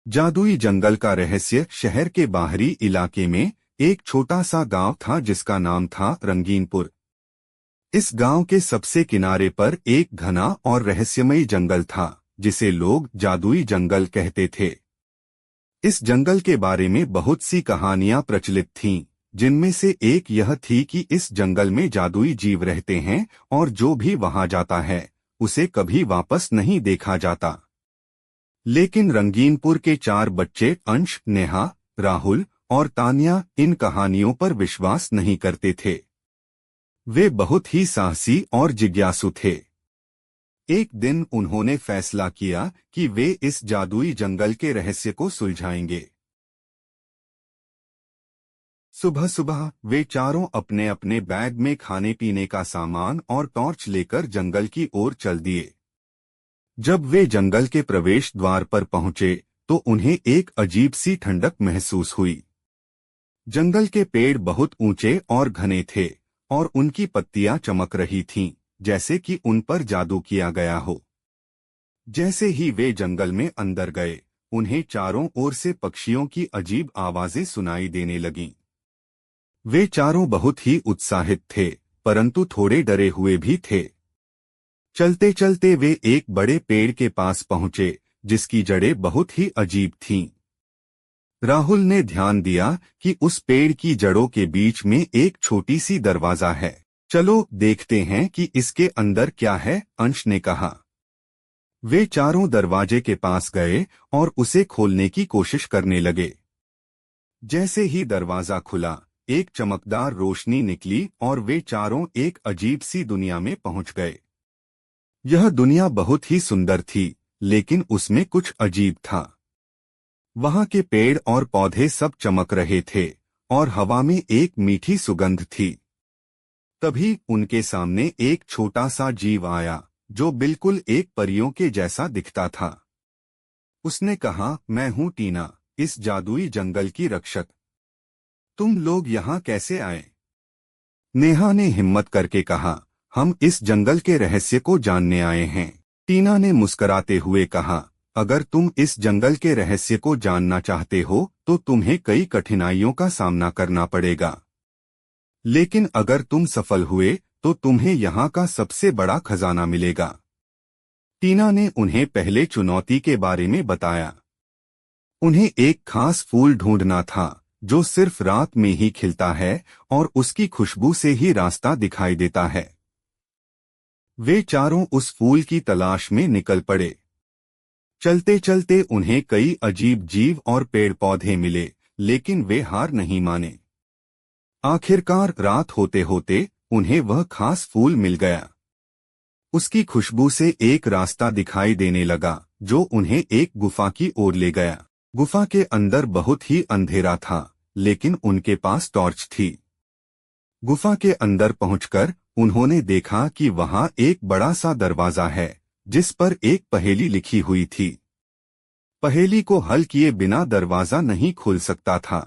जादुई जंगल का रहस्य। शहर के बाहरी इलाके में एक छोटा सा गांव था जिसका नाम था रंगीनपुर। इस गांव के सबसे किनारे पर एक घना और रहस्यमयी जंगल था जिसे लोग जादुई जंगल कहते थे। इस जंगल के बारे में बहुत सी कहानियां प्रचलित थीं, जिनमें से एक यह थी कि इस जंगल में जादुई जीव रहते हैं और जो भी वहां जाता है उसे कभी वापस नहीं देखा जाता। लेकिन रंगीनपुर के 4 बच्चे अंश, नेहा, राहुल और तान्या इन कहानियों पर विश्वास नहीं करते थे। वे बहुत ही साहसी और जिज्ञासु थे। एक दिन उन्होंने फैसला किया कि वे इस जादुई जंगल के रहस्य को सुलझाएंगे। सुबह सुबह वे चारों अपने अपने बैग में खाने पीने का सामान और टॉर्च लेकर जंगल की ओर चल दिए। जब वे जंगल के प्रवेश द्वार पर पहुंचे तो उन्हें एक अजीब सी ठंडक महसूस हुई। जंगल के पेड़ बहुत ऊंचे और घने थे और उनकी पत्तियां चमक रही थीं, जैसे कि उन पर जादू किया गया हो। जैसे ही वे जंगल में अंदर गए, उन्हें चारों ओर से पक्षियों की अजीब आवाजें सुनाई देने लगीं। वे चारों बहुत ही उत्साहित थे, परंतु थोड़े डरे हुए भी थे। चलते चलते वे एक बड़े पेड़ के पास पहुंचे जिसकी जड़ें बहुत ही अजीब थीं। राहुल ने ध्यान दिया कि उस पेड़ की जड़ों के बीच में एक छोटी सी दरवाजा है। चलो देखते हैं कि इसके अंदर क्या है, अंश ने कहा। वे चारों दरवाजे के पास गए और उसे खोलने की कोशिश करने लगे। जैसे ही दरवाजा खुला, एक चमकदार रोशनी निकली और वे चारों एक अजीब सी दुनिया में पहुंच गए। यह दुनिया बहुत ही सुंदर थी, लेकिन उसमें कुछ अजीब था। वहां के पेड़ और पौधे सब चमक रहे थे और हवा में एक मीठी सुगंध थी। तभी उनके सामने एक छोटा सा जीव आया जो बिल्कुल एक परियों के जैसा दिखता था। उसने कहा, मैं हूं टीना, इस जादुई जंगल की रक्षक। तुम लोग यहाँ कैसे आए? नेहा ने हिम्मत करके कहा, हम इस जंगल के रहस्य को जानने आए हैं। टीना ने मुस्कुराते हुए कहा, अगर तुम इस जंगल के रहस्य को जानना चाहते हो तो तुम्हें कई कठिनाइयों का सामना करना पड़ेगा, लेकिन अगर तुम सफल हुए तो तुम्हें यहाँ का सबसे बड़ा खजाना मिलेगा। टीना ने उन्हें पहले चुनौती के बारे में बताया। उन्हें एक खास फूल ढूंढना था जो सिर्फ रात में ही खिलता है और उसकी खुशबू से ही रास्ता दिखाई देता है। वे चारों उस फूल की तलाश में निकल पड़े। चलते चलते उन्हें कई अजीब जीव और पेड़ पौधे मिले, लेकिन वे हार नहीं माने। आखिरकार रात होते होते उन्हें वह खास फूल मिल गया। उसकी खुशबू से एक रास्ता दिखाई देने लगा जो उन्हें एक गुफा की ओर ले गया। गुफा के अंदर बहुत ही अंधेरा था, लेकिन उनके पास टॉर्च थी। गुफा के अंदर पहुंचकर उन्होंने देखा कि वहां एक बड़ा सा दरवाजा है जिस पर एक पहेली लिखी हुई थी। पहेली को हल किए बिना दरवाजा नहीं खुल सकता था।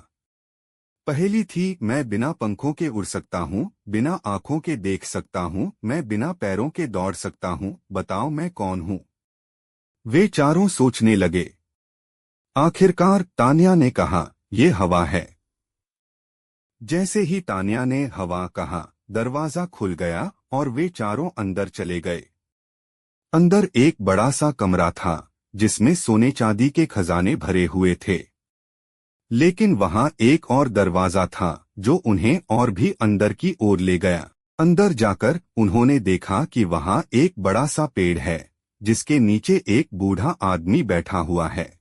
पहेली थी, मैं बिना पंखों के उड़ सकता हूँ, बिना आंखों के देख सकता हूँ, मैं बिना पैरों के दौड़ सकता हूँ, बताओ मैं कौन हूँ? वे चारों सोचने लगे। आखिरकार तान्या ने कहा, ये हवा है। जैसे ही तान्या ने हवा कहा, दरवाजा खुल गया और वे चारों अंदर चले गए। अंदर एक बड़ा सा कमरा था जिसमें सोने चांदी के खजाने भरे हुए थे। लेकिन वहां एक और दरवाजा था जो उन्हें और भी अंदर की ओर ले गया। अंदर जाकर उन्होंने देखा कि वहां एक बड़ा सा पेड़ है जिसके नीचे एक बूढ़ा आदमी बैठा हुआ है।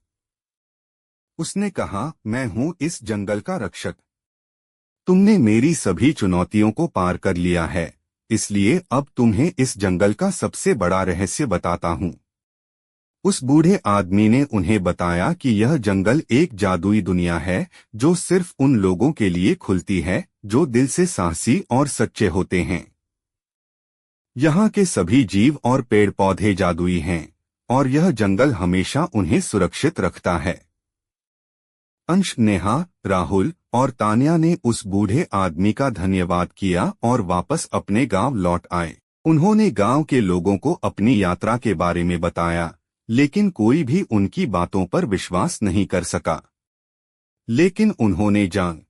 उसने कहा, मैं हूं इस जंगल का रक्षक। तुमने मेरी सभी चुनौतियों को पार कर लिया है, इसलिए अब तुम्हें इस जंगल का सबसे बड़ा रहस्य बताता हूँ। उस बूढ़े आदमी ने उन्हें बताया कि यह जंगल एक जादुई दुनिया है जो सिर्फ उन लोगों के लिए खुलती है जो दिल से साहसी और सच्चे होते हैं। यहाँ के सभी जीव और पेड़ पौधे जादुई हैं और यह जंगल हमेशा उन्हें सुरक्षित रखता है। अंश, नेहा, राहुल और तान्या ने उस बूढ़े आदमी का धन्यवाद किया और वापस अपने गांव लौट आए। उन्होंने गांव के लोगों को अपनी यात्रा के बारे में बताया, लेकिन कोई भी उनकी बातों पर विश्वास नहीं कर सका। लेकिन उन्होंने जान